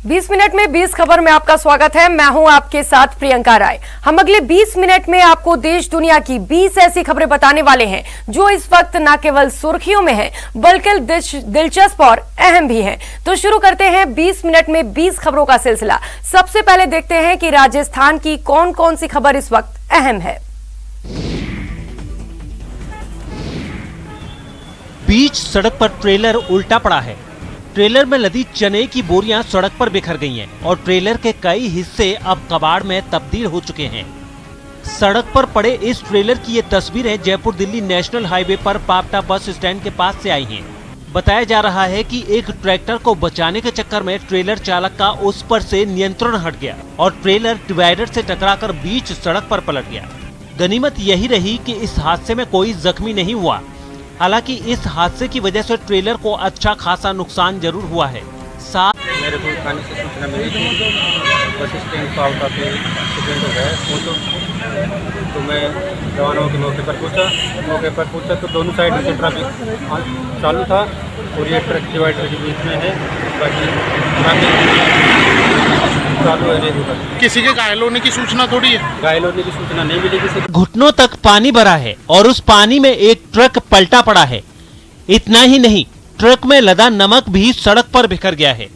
20 minute में 20 खबर में आपका स्वागत है। मैं हूं आपके साथ प्रियंका राय। हम अगले 20 मिनट में आपको देश दुनिया की 20 ऐसी खबरें बताने वाले हैं जो इस वक्त न केवल सुर्खियों में हैं बल्कि दिलचस्प और अहम भी हैं। तो शुरू करते हैं 20 मिनट में 20 खबरों का सिलसिला। सबसे पहले देखते हैं कि राजस्थान की कौन कौन सी खबर इस वक्त अहम है। बीच सड़क पर ट्रेलर उल्टा पड़ा है। ट्रेलर में लदी चने की बोरियां सड़क पर बिखर गई हैं और ट्रेलर के कई हिस्से अब कबाड़ में तब्दील हो चुके हैं। सड़क पर पड़े इस ट्रेलर की ये तस्वीरें जयपुर दिल्ली नेशनल हाईवे पर पापटा बस स्टैंड के पास से आई हैं। बताया जा रहा है कि एक ट्रैक्टर को बचाने के चक्कर में ट्रेलर चालक का उस पर से नियंत्रण हट गया और ट्रेलर डिवाइडर से टकराकर बीच सड़क पर पलट गया। गनीमत यही रही कि इस हादसे में कोई जख्मी नहीं हुआ। हालांकि इस हादसे की वजह से ट्रेलर को अच्छा खासा नुकसान जरूर हुआ है। मेरे को थाने से सूचना मिली थी बस स्टैंड पावटा पे एक्सीडेंट हो गया है तो मैं जवानों के मौके पर पूछा तो दोनों साइड से ट्रैफिक चालू था और ये ट्रक डिवाइडर के बीच में है। बाकी चालू है। किसी के घायल होने की सूचना थोड़ी है। घायल होने की सूचना नहीं मिली किसी। घुटनों तक पानी भरा है और उस पानी में एक ट्रक पलटा पड़ा है। इतना ही नहीं, ट्रक में लदा नमक भी सड़क पर बिखर गया है।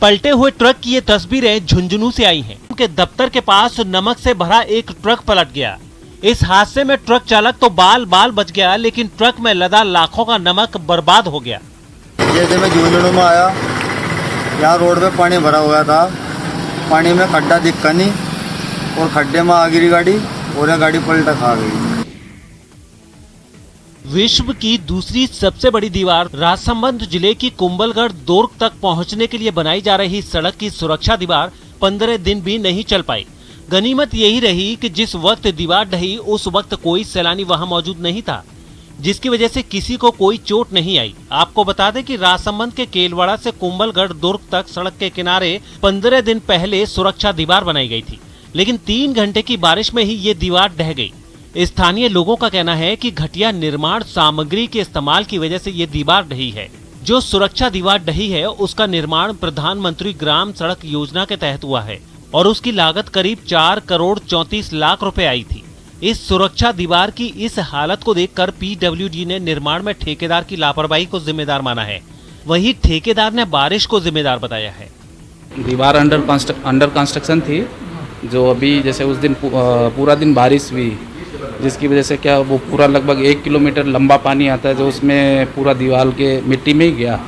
पलटे हुए ट्रक की ये तस्वीरें झुंझुनू से आई हैं। उनके दफ्तर के पास नमक से भरा एक ट्रक पलट गया। इस हादसे में ट्रक चालक तो बाल बाल बच गया, लेकिन ट्रक में लदा लाखों का नमक बर्बाद हो गया। जैसे मैं झुंझुनू में आया, यहाँ रोड पे पानी भरा हुआ था। पानी में खड्डा दिखा नहीं और खड्डे में आ गिरी गाड़ी और यह गाड़ी पलटा खा गई। विश्व की दूसरी सबसे बड़ी दीवार राजसमंद जिले की कुंभलगढ़ दुर्ग तक पहुंचने के लिए बनाई जा रही सड़क की सुरक्षा दीवार 15 दिन भी नहीं चल पाई। गनीमत यही रही कि जिस वक्त दीवार ढही उस वक्त कोई सैलानी वहां मौजूद नहीं था, जिसकी वजह से किसी को कोई चोट नहीं आई। आपको बता दें कि राजसमंद के केलवाड़ा से कुंभलगढ़ दुर्ग तक सड़क के किनारे 15 दिन पहले सुरक्षा दीवार बनाई गई थी, लेकिन 3 घंटे की बारिश में ही ये दीवार ढह गई। स्थानीय लोगों का कहना है कि घटिया निर्माण सामग्री के इस्तेमाल की वजह से ये दीवार ढही है। जो सुरक्षा दीवार ढही है उसका निर्माण प्रधानमंत्री ग्राम सड़क योजना के तहत हुआ है और उसकी लागत करीब 4 करोड़ 34 लाख रुपए आई थी। इस सुरक्षा दीवार की इस हालत को देखकर पीडब्ल्यूडी ने निर्माण में ठेकेदार की लापरवाही को जिम्मेदार माना है। वहीं ठेकेदार ने बारिश को जिम्मेदार बताया है। दीवार अंडर कंस्ट्रक्शन थी, जो अभी जैसे उस दिन पूरा दिन बारिश हुई, जिसकी वजह से क्या वो पूरा लगभग 1 किलोमीटर लंबा पानी आता है, जो उसमें पूरा दीवार के मिट्टी में ही गया,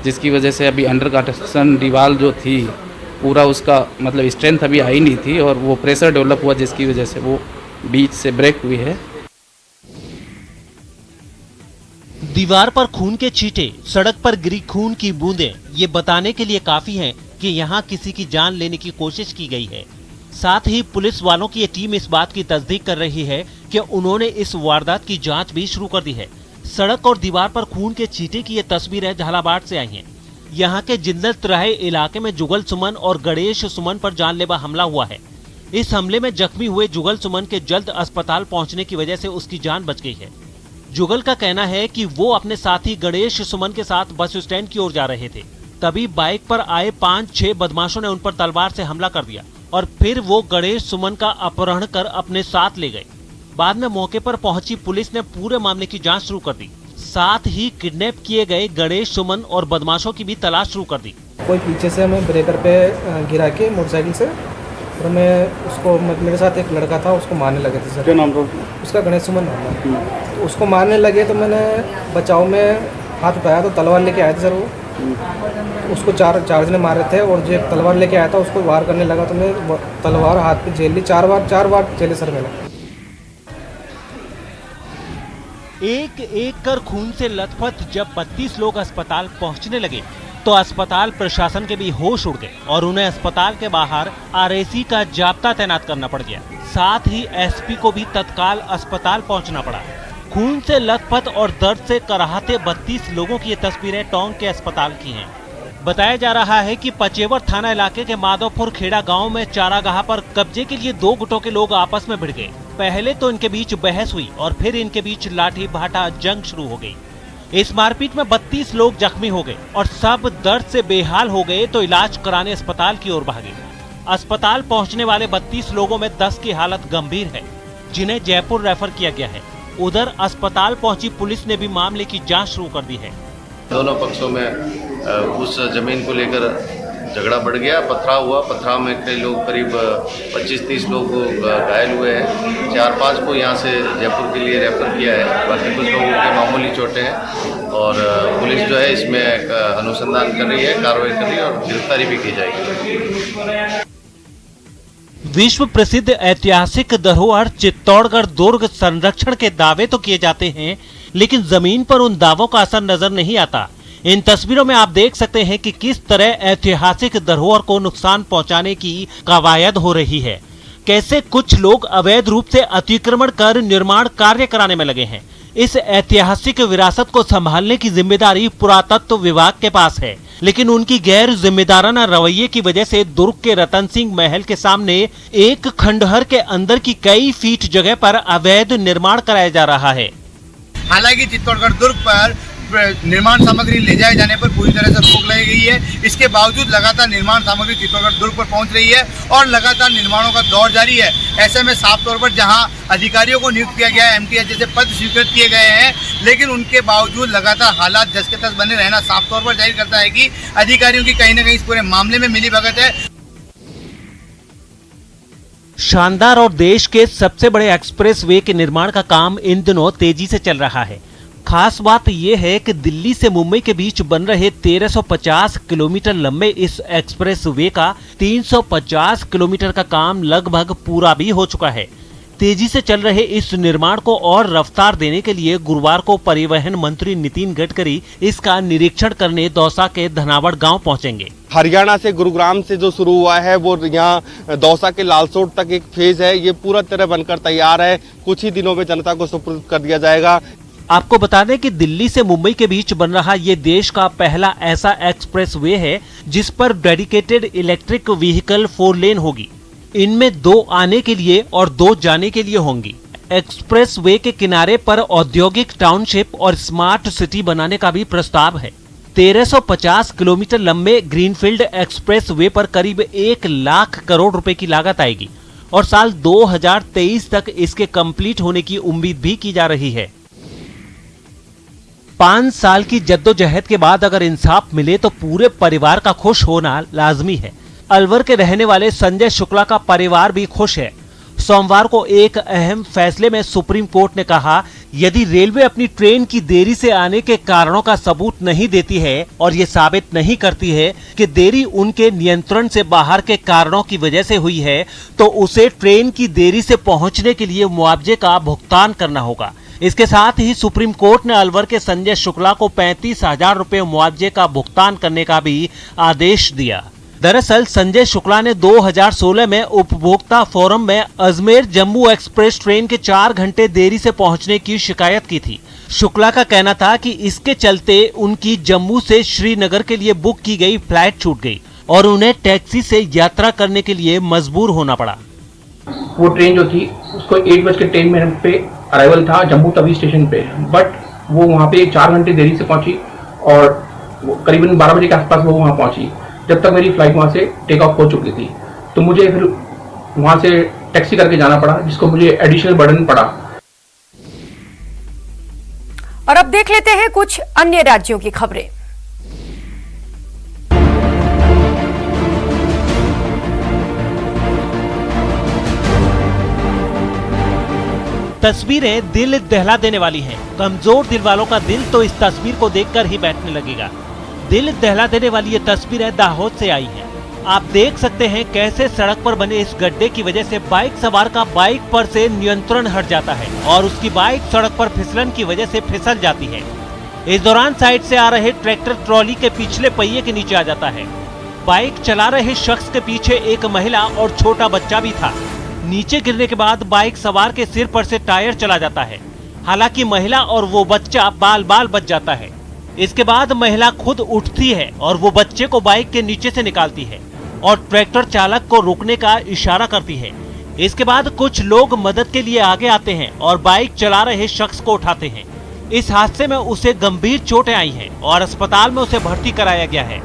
जिसकी वजह से अभी अंडर कंस्ट्रक्शन दीवार जो थी पूरा उसका मतलब स्ट्रेंथ अभी आई नहीं थी और वो प्रेशर डेवलप हुआ, जिसकी वजह से वो बीच से ब्रेक हुई है। दीवार पर खून के छींटे, सड़क पर गिरी खून की बूंदें ये बताने के लिए काफी हैं कि यहाँ किसी की जान लेने की कोशिश की गई है। साथ ही पुलिस वालों की ये टीम इस बात की तस्दीक कर रही है कि उन्होंने इस वारदात की जांच भी शुरू कर दी है। सड़क और दीवार पर खून के छींटे की ये तस्वीरें झालावाड़ से आई हैं। यहाँ के जिंदल तिराहे इलाके में जुगल सुमन और गणेश सुमन पर जानलेवा हमला हुआ है। इस हमले में जख्मी हुए जुगल सुमन के जल्द अस्पताल पहुंचने की वजह से उसकी जान बच गई है। जुगल का कहना है कि वो अपने साथी गणेश सुमन के साथ बस स्टैंड की ओर जा रहे थे, तभी बाइक पर आए 5-6 बदमाशों ने उन पर तलवार से हमला कर दिया और फिर वो गणेश सुमन का अपहरण कर अपने साथ ले गए। बाद में मौके पर पहुंची पुलिस ने पूरे मामले की जांच शुरू कर दी। साथ ही किडनैप किए गए गणेश सुमन और बदमाशों की भी तलाश शुरू कर दी। कोई पीछे से हमें ब्रेकर पे गिरा के मोटरसाइकिल से और मैं उसको मेरे साथ एक लड़का था, उसको मारने लगे थे सर। क्या नाम था उसका? गणेश सुमन नाम था। तो उसको मारने लगे तो मैंने बचाव में हाथ उठाया तो तलवार लेके आए थे सर। वो उसको चार जने मारे थे और जो तलवार लेके आया था उसको वार करने लगा तो मैं तलवार हाथ पे झेल ली। 4 बार झेले सर मैंने। एक एक कर खून से लथपथ जब 32 लोग अस्पताल पहुंचने लगे तो अस्पताल प्रशासन के भी होश उड़ गए और उन्हें अस्पताल के बाहर आरएसी का जाब्ता तैनात करना पड़ गया। साथ ही एसपी को भी तत्काल अस्पताल पहुंचना पड़ा। खून से लथपथ और दर्द से कराहते 32 लोगों की ये तस्वीरें टोंक के अस्पताल की हैं। बताया जा रहा है कि पचेवर थाना इलाके के माधवपुर खेड़ा गांव में चारागाह पर कब्जे के लिए 2 गुटों के लोग आपस में भिड़ गए। पहले तो इनके बीच बहस हुई और फिर इनके बीच लाठी भाटा जंग शुरू हो गई। इस मारपीट में 32 लोग जख्मी हो गए और सब दर्द से बेहाल हो गए तो इलाज कराने अस्पताल की ओर भागे। अस्पताल पहुंचने वाले 32 लोगों में 10 की हालत गंभीर है, जिन्हें जयपुर रेफर किया गया है। उधर अस्पताल पहुंची पुलिस ने भी मामले की जांच शुरू कर दी है। दोनों पक्षों में उस जमीन को लेकर झगड़ा बढ़ गया, पथराव हुआ। पथराव में कई लोग, करीब 25-30 लोग घायल हुए हैं। 4-5 को यहाँ से जयपुर के लिए रेफर किया है। बाकी कुछ लोगों के मामूली चोटें हैं और पुलिस जो है इसमें अनुसंधान कर रही है, कार्रवाई कर रही है और गिरफ्तारी भी की जाएगी। विश्व प्रसिद्ध ऐतिहासिक धरोहर चित्तौड़गढ़ दुर्ग संरक्षण के दावे तो किए जाते हैं, लेकिन जमीन पर उन दावों का असर नजर नहीं आता। इन तस्वीरों में आप देख सकते हैं कि किस तरह ऐतिहासिक धरोहर को नुकसान पहुंचाने की कवायद हो रही है। कैसे कुछ लोग अवैध रूप से अतिक्रमण कर निर्माण कार्य कराने में लगे हैं। इस ऐतिहासिक विरासत को संभालने की जिम्मेदारी पुरातत्व विभाग के पास है, लेकिन उनकी गैर जिम्मेदाराना रवैये की वजह से दुर्ग के रतन सिंह महल के सामने एक खंडहर के अंदर की कई फीट जगह पर अवैध निर्माण कराया जा रहा है। हालांकि चित्तौड़गढ़ दुर्ग पर निर्माण सामग्री ले जाए जाने पर पूरी तरह से रोक लगाई गई है। इसके बावजूद लगातार निर्माण सामग्री चित्तौड़गढ़ दुर्ग पर पहुंच रही है और लगातार निर्माणों का दौर जारी है। ऐसे में साफ तौर पर जहां अधिकारियों को नियुक्त किया गया है, MTS जैसे पद स्वीकृत किए गए हैं, लेकिन उनके बावजूद लगातार हालात जस के तस बने रहना साफ तौर पर जाहिर करता है कि अधिकारियों की कहीं न कहीं इस पूरे मामले में मिलीभगत है। शानदार और देश के सबसे बड़े एक्सप्रेसवे के निर्माण का काम इन दिनों तेजी से चल रहा है। खास बात यह है कि दिल्ली से मुंबई के बीच बन रहे 1350 किलोमीटर लंबे इस एक्सप्रेसवे का 350 किलोमीटर का काम लगभग पूरा भी हो चुका है। तेजी से चल रहे इस निर्माण को और रफ्तार देने के लिए गुरुवार को परिवहन मंत्री नितिन गडकरी इसका निरीक्षण करने दौसा के धनावड़ गांव पहुंचेंगे। हरियाणा से गुरुग्राम से जो शुरू हुआ है वो यहाँ दौसा के लालसोट तक एक फेज है, ये पूरा तरह बनकर तैयार है। कुछ ही दिनों में जनता को सुपुर्द कर दिया जाएगा। आपको बता दें कि दिल्ली से मुंबई के बीच बन रहा ये देश का पहला ऐसा एक्सप्रेसवे है जिस पर डेडिकेटेड इलेक्ट्रिक व्हीकल 4 लेन होगी। इनमें 2 आने के लिए और 2 जाने के लिए होंगी। एक्सप्रेसवे के किनारे पर औद्योगिक टाउनशिप और स्मार्ट सिटी बनाने का भी प्रस्ताव है। 1350 किलोमीटर लंबे ग्रीनफील्ड एक्सप्रेसवे पर करीब 1 लाख करोड़ रुपए की लागत आएगी और साल 2023 तक इसके कंप्लीट होने की उम्मीद भी की जा रही है। 5 साल की जद्दोजहद के बाद अगर इंसाफ मिले तो पूरे परिवार का खुश होना लाजमी है। अलवर के रहने वाले संजय शुक्ला का परिवार भी खुश है। सोमवार को एक अहम फैसले में सुप्रीम कोर्ट ने कहा, यदि रेलवे अपनी ट्रेन की देरी से आने के कारणों का सबूत नहीं देती है और ये साबित नहीं करती है कि देरी उनके नियंत्रण से बाहर के कारणों की वजह से हुई है, तो उसे ट्रेन की देरी से पहुंचने के लिए मुआवजे का भुगतान करना होगा। इसके साथ ही सुप्रीम कोर्ट ने अलवर के संजय शुक्ला को 35,000 रुपए मुआवजे का भुगतान करने का भी आदेश दिया। दरअसल संजय शुक्ला ने 2016 में उपभोक्ता फोरम में अजमेर जम्मू एक्सप्रेस ट्रेन के 4 घंटे देरी से पहुंचने की शिकायत की थी। शुक्ला का कहना था कि इसके चलते उनकी जम्मू से श्रीनगर के लिए बुक की गई फ्लाइट छूट गई और उन्हें टैक्सी से यात्रा करने के लिए मजबूर होना पड़ा। वो ट्रेन जो थी उसको 8:10 पे अराइवल था जम्मू तवी स्टेशन पे, बट वो वहाँ पे 4 घंटे देरी से पहुंची और करीबन 12 बजे के आसपास वो वहाँ पहुंची, जब तक मेरी फ्लाइट वहाँ से टेक ऑफ हो चुकी थी। तो मुझे फिर वहाँ से टैक्सी करके जाना पड़ा, जिसको मुझे एडिशनल बर्डन पड़ा। और अब देख लेते हैं कुछ अन्य राज्यों की खबरें। तस्वीरें दिल दहला देने वाली हैं। कमजोर दिल वालों का दिल तो इस तस्वीर को देखकर ही बैठने लगेगा। दिल दहला देने वाली ये तस्वीरें दाहोद से आई हैं। आप देख सकते हैं कैसे सड़क पर बने इस गड्ढे की वजह से बाइक सवार का बाइक पर से नियंत्रण हट जाता है और उसकी बाइक सड़क पर फिसलन की वजह से फिसल जाती है। इस दौरान साइड से आ रहे ट्रैक्टर ट्रॉली के पिछले पहिए के नीचे आ जाता है। बाइक चला रहे शख्स के पीछे एक महिला और छोटा बच्चा भी था। नीचे गिरने के बाद बाइक सवार के सिर पर से टायर चला जाता है। हालांकि महिला और वो बच्चा बाल बाल बच जाता है। इसके बाद महिला खुद उठती है और वो बच्चे को बाइक के नीचे से निकालती है और ट्रैक्टर चालक को रुकने का इशारा करती है। इसके बाद कुछ लोग मदद के लिए आगे आते हैं और बाइक चला रहे शख्स को उठाते हैं। इस हादसे में उसे गंभीर चोटें आई हैं और अस्पताल में उसे भर्ती कराया गया है।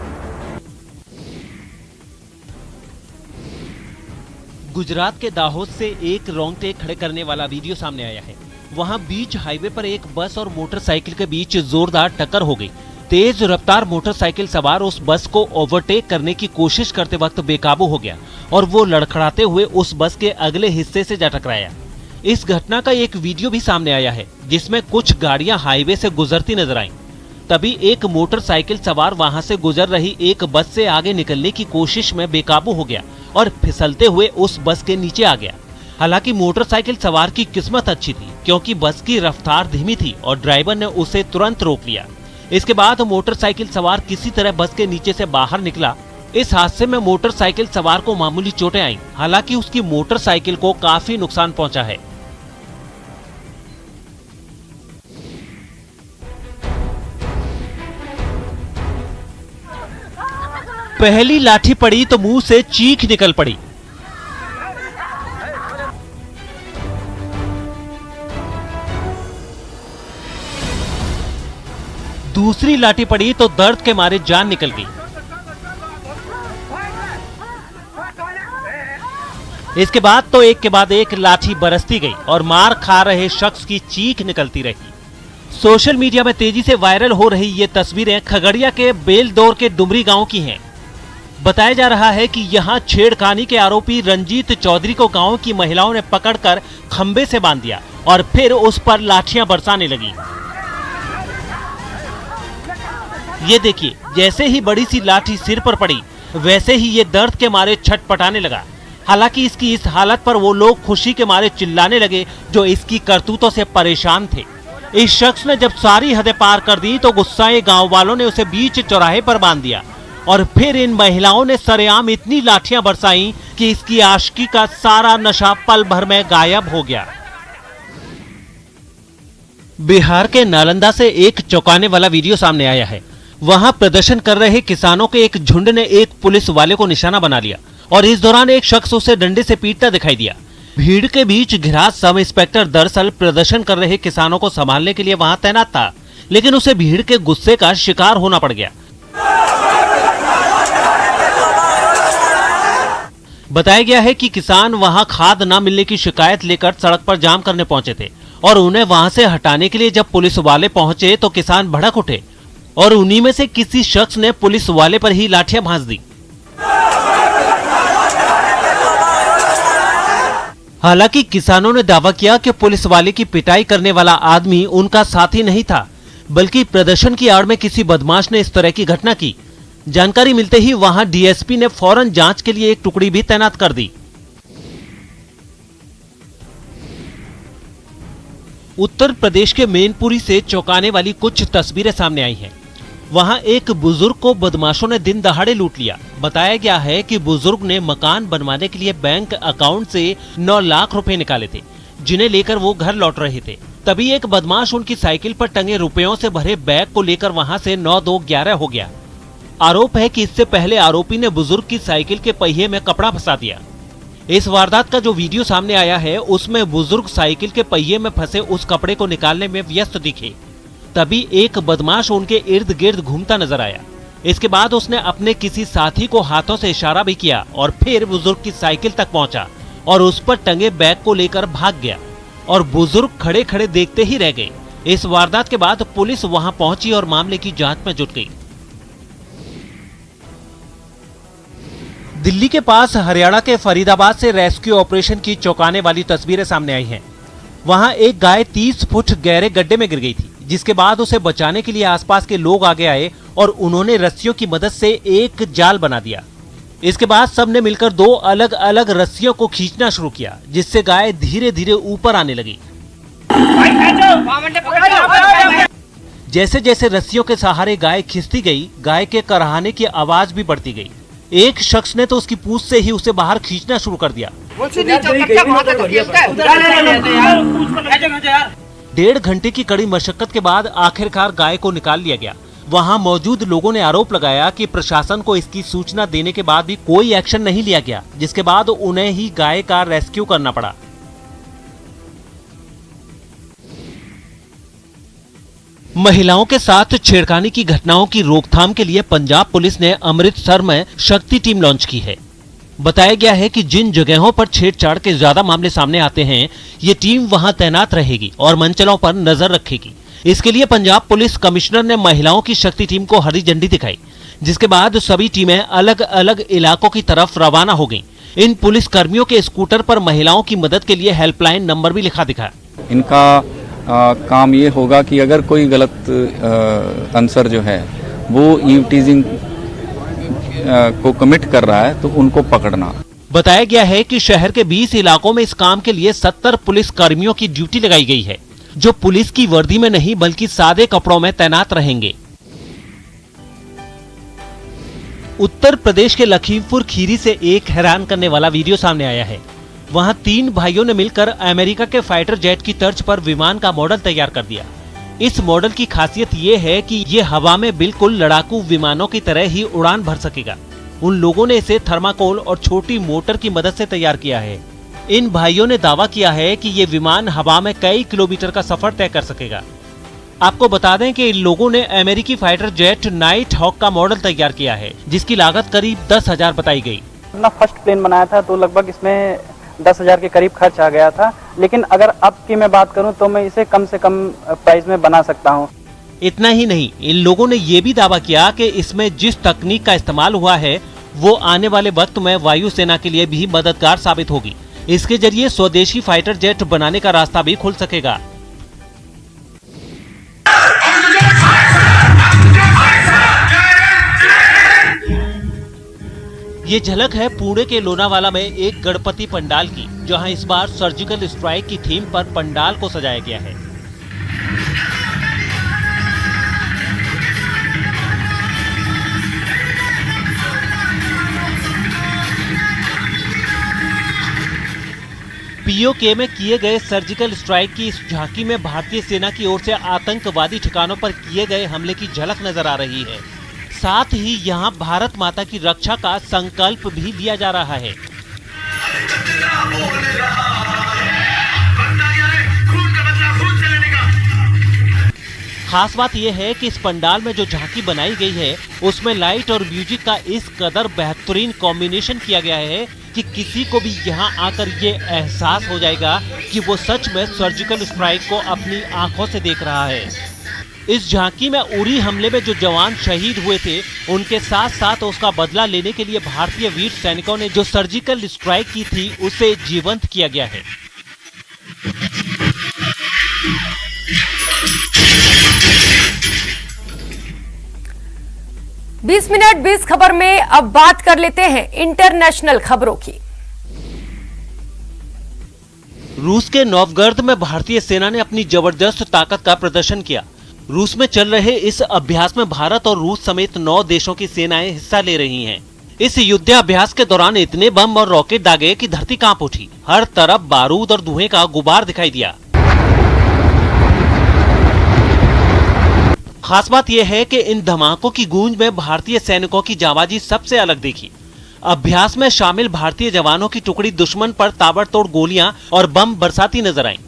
गुजरात के दाहोद से एक रोंगटे खड़े करने वाला वीडियो सामने आया है। वहां बीच हाईवे पर एक बस और मोटरसाइकिल के बीच जोरदार टक्कर हो गई। तेज रफ्तार मोटरसाइकिल सवार उस बस को ओवरटेक करने की कोशिश करते वक्त बेकाबू हो गया और वो लड़खड़ाते हुए उस बस के अगले हिस्से से जा टकराया। इस घटना का एक वीडियो भी सामने आया है जिसमें कुछ गाड़ियां हाईवे से गुजरती नजर आईं। तभी एक मोटरसाइकिल सवार वहां से गुजर रही एक बस से आगे निकलने की कोशिश में बेकाबू हो गया और फिसलते हुए उस बस के नीचे आ गया। हालांकि मोटरसाइकिल सवार की किस्मत अच्छी थी क्योंकि बस की रफ्तार धीमी थी और ड्राइवर ने उसे तुरंत रोक लिया। इसके बाद मोटरसाइकिल सवार किसी तरह बस के नीचे से बाहर निकला। इस हादसे में मोटरसाइकिल सवार को मामूली चोटें आईं। हालांकि उसकी मोटरसाइकिल को काफी नुकसान पहुंचा है। पहली लाठी पड़ी तो मुंह से चीख निकल पड़ी। दूसरी लाठी पड़ी तो दर्द के मारे जान निकल गई। इसके बाद तो एक के बाद एक लाठी बरसती गई और मार खा रहे शख्स की चीख निकलती रही। सोशल मीडिया में तेजी से वायरल हो रही ये तस्वीरें खगड़िया के बेलदौर के डुमरी गांव की हैं। बताया जा रहा है कि यहां छेड़खानी के आरोपी रंजीत चौधरी को गांव की महिलाओं ने पकड़कर खंबे से बांध दिया और फिर उस पर लाठियां बरसाने लगी। ये देखिए, जैसे ही बड़ी सी लाठी सिर पर पड़ी वैसे ही ये दर्द के मारे छटपटाने लगा। हालांकि इसकी इस हालत पर वो लोग खुशी के मारे चिल्लाने लगे जो इसकी करतूतों से परेशान थे। इस शख्स ने जब सारी हदें पार कर दी तो गुस्साए गांव वालों ने उसे बीच चौराहे पर बांध दिया और फिर इन महिलाओं ने सरेआम इतनी लाठियां बरसाई कि इसकी आशिकी का सारा नशा पल भर में गायब हो गया। बिहार के नालंदा से एक चौंकाने वाला वीडियो सामने आया है। वहां प्रदर्शन कर रहे किसानों के एक झुंड ने एक पुलिस वाले को निशाना बना लिया और इस दौरान एक शख्स उसे डंडे से पीटता दिखाई दिया। भीड़ के बीच घिरा सब इंस्पेक्टर दरअसल प्रदर्शन कर रहे किसानों को संभालने के लिए वहां तैनात था, लेकिन उसे भीड़ के गुस्से का शिकार होना पड़ गया। बताया गया है कि किसान वहां खाद न मिलने की शिकायत लेकर सड़क पर जाम करने पहुंचे थे और उन्हें वहां से हटाने के लिए जब पुलिस वाले पहुंचे तो किसान भड़क उठे और उन्हीं में से किसी शख्स ने पुलिस वाले पर ही लाठियां भांज दी। हालांकि किसानों ने दावा किया कि पुलिस वाले की पिटाई करने वाला आदमी उनका साथी नहीं था, बल्कि प्रदर्शन की आड़ में किसी बदमाश ने इस तरह की घटना की। जानकारी मिलते ही वहां डीएसपी ने फौरन जांच के लिए एक टुकड़ी भी तैनात कर दी। उत्तर प्रदेश के मैनपुरी से चौंकाने वाली कुछ तस्वीरें सामने आई हैं। वहां एक बुजुर्ग को बदमाशों ने दिन दहाड़े लूट लिया। बताया गया है कि बुजुर्ग ने मकान बनवाने के लिए बैंक अकाउंट से 9 लाख रुपए निकाले थे, जिन्हें लेकर वो घर लौट रहे थे। तभी एक बदमाश उनकी साइकिल पर टंगे रुपयों से भरे बैग को लेकर वहां से 9-2-11 हो गया। आरोप है कि इससे पहले आरोपी ने बुजुर्ग की साइकिल के पहिए में कपड़ा फंसा दिया। इस वारदात का जो वीडियो सामने आया है उसमें बुजुर्ग साइकिल के पहिए में फंसे उस कपड़े को निकालने में व्यस्त दिखे। तभी एक बदमाश उनके इर्द गिर्द घूमता नजर आया। इसके बाद उसने अपने किसी साथी को हाथों से इशारा भी किया और फिर बुजुर्ग की साइकिल तक पहुंचा और उस पर टंगे बैग को लेकर भाग गया और बुजुर्ग खड़े खड़े देखते ही रह गए। इस वारदात के बाद पुलिस वहां पहुंची और मामले की जांच में जुट गई। दिल्ली के पास हरियाणा के फरीदाबाद से रेस्क्यू ऑपरेशन की चौंकाने वाली तस्वीरें सामने आई हैं। वहां एक गाय 30 फुट गहरे गड्ढे में गिर गई थी, जिसके बाद उसे बचाने के लिए आसपास के लोग आगे आए और उन्होंने रस्सियों की मदद से एक जाल बना दिया। इसके बाद सबने मिलकर 2 अलग अलग रस्सियों को खींचना शुरू किया, जिससे गाय धीरे धीरे ऊपर आने लगी। जैसे जैसे रस्सियों के सहारे गाय खिंचती गई, गाय के कराहने की आवाज भी बढ़ती गई। एक शख्स ने तो उसकी पूंछ से ही उसे बाहर खींचना शुरू कर दिया। 1.5 घंटे की कड़ी मशक्कत के बाद आखिरकार गाय को निकाल लिया गया। वहां मौजूद लोगों ने आरोप लगाया कि प्रशासन को इसकी सूचना देने के बाद भी कोई एक्शन नहीं लिया गया, जिसके बाद उन्हें ही गाय का रेस्क्यू करना पड़ा। महिलाओं के साथ छेड़खानी की घटनाओं की रोकथाम के लिए पंजाब पुलिस ने अमृतसर में शक्ति टीम लॉन्च की है। बताया गया है कि जिन जगहों पर छेड़छाड़ के ज्यादा मामले सामने आते हैं, ये टीम वहां तैनात रहेगी और मंचलों पर नजर रखेगी। इसके लिए पंजाब पुलिस कमिश्नर ने महिलाओं की शक्ति टीम को हरी झंडी दिखाई, जिसके बाद सभी टीमें अलग अलग इलाकों की तरफ रवाना हो गईं। इन पुलिस कर्मियों के स्कूटर पर महिलाओं की मदद के लिए हेल्पलाइन नंबर भी लिखा दिखा। इनका काम ये होगा कि अगर कोई गलत आंसर जो है वो ईव टीजिंग को कमिट कर रहा है तो उनको पकड़ना। बताया गया है कि शहर के 20 इलाकों में इस काम के लिए 70 पुलिस कर्मियों की ड्यूटी लगाई गई है, जो पुलिस की वर्दी में नहीं बल्कि सादे कपड़ों में तैनात रहेंगे। उत्तर प्रदेश के लखीमपुर खीरी से एक हैरान करने वाला वीडियो सामने आया है। वहां 3 भाइयों ने मिलकर अमेरिका के फाइटर जेट की तर्ज पर विमान का मॉडल तैयार कर दिया। इस मॉडल की खासियत ये है कि ये हवा में बिल्कुल लड़ाकू विमानों की तरह ही उड़ान भर सकेगा। उन लोगों ने इसे थर्माकोल और छोटी मोटर की मदद से तैयार किया है। इन भाइयों ने दावा किया है कि ये विमान हवा में कई किलोमीटर का सफर तय कर सकेगा। आपको बता दें कि इन लोगों ने अमेरिकी फाइटर जेट नाइट हॉक का मॉडल तैयार किया है, जिसकी लागत करीब 10,000 बताई गई। अपना फर्स्ट प्लेन बनाया था तो लगभग इसमें 10,000 के करीब खर्च आ गया था, लेकिन अगर अब की मैं बात करूं तो मैं इसे कम से कम प्राइस में बना सकता हूं। इतना ही नहीं, इन लोगों ने ये भी दावा किया कि इसमें जिस तकनीक का इस्तेमाल हुआ है वो आने वाले वक्त में वायुसेना के लिए भी मददगार साबित होगी। इसके जरिए स्वदेशी फाइटर जेट बनाने का रास्ता भी खुल सकेगा। ये झलक है पुणे के लोनावाला में एक गणपति पंडाल की, जहां इस बार सर्जिकल स्ट्राइक की थीम पर पंडाल को सजाया गया है। पीओके में किए गए सर्जिकल स्ट्राइक की इस झांकी में भारतीय सेना की ओर से आतंकवादी ठिकानों पर किए गए हमले की झलक नजर आ रही है। साथ ही यहां भारत माता की रक्षा का संकल्प भी लिया जा रहा है। खास बात यह है कि इस पंडाल में जो झांकी बनाई गई है उसमें लाइट और म्यूजिक का इस कदर बेहतरीन कॉम्बिनेशन किया गया है कि किसी को भी यहां आकर ये एहसास हो जाएगा कि वो सच में सर्जिकल स्ट्राइक को अपनी आंखों से देख रहा है। इस झांकी में उरी हमले में जो जवान शहीद हुए थे, उनके साथ साथ उसका बदला लेने के लिए भारतीय वीर सैनिकों ने जो सर्जिकल स्ट्राइक की थी उसे जीवंत किया गया है। बीस मिनट 20 खबर में अब बात कर लेते हैं इंटरनेशनल खबरों की। रूस के नोवगोरोड में भारतीय सेना ने अपनी जबरदस्त ताकत का प्रदर्शन किया। रूस में चल रहे इस अभ्यास में भारत और रूस समेत 9 देशों की सेनाएं हिस्सा ले रही हैं। इस युद्धाभ्यास के दौरान इतने बम और रॉकेट दागे कि धरती कांप उठी। हर तरफ बारूद और धुएं का गुबार दिखाई दिया। खास बात यह है कि इन धमाकों की गूंज में भारतीय सैनिकों की जाबाजी सबसे अलग दिखी। अभ्यास में शामिल भारतीय जवानों की टुकड़ी दुश्मन पर ताबड़तोड़ गोलियां और बम बरसाती नजर आईं।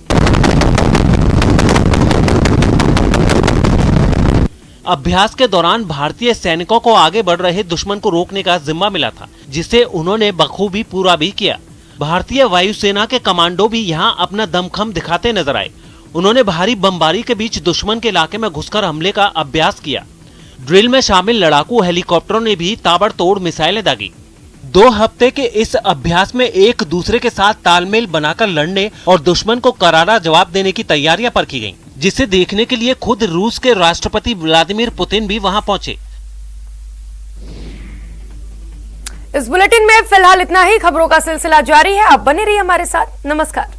अभ्यास के दौरान भारतीय सैनिकों को आगे बढ़ रहे दुश्मन को रोकने का जिम्मा मिला था, जिसे उन्होंने बखूबी पूरा भी किया। भारतीय वायुसेना के कमांडो भी यहां अपना दमखम दिखाते नजर आए। उन्होंने भारी बमबारी के बीच दुश्मन के इलाके में घुसकर हमले का अभ्यास किया। ड्रिल में शामिल लड़ाकू हेलीकॉप्टरों ने भी ताबड़तोड़ मिसाइलें दागी। 2 हफ्ते के इस अभ्यास में एक दूसरे के साथ तालमेल बनाकर लड़ने और दुश्मन को करारा जवाब देने की तैयारियां परखी गईं, जिसे देखने के लिए खुद रूस के राष्ट्रपति व्लादिमीर पुतिन भी वहां पहुंचे। इस बुलेटिन में फिलहाल इतना ही। खबरों का सिलसिला जारी है, आप बने रहिए हमारे साथ। नमस्कार।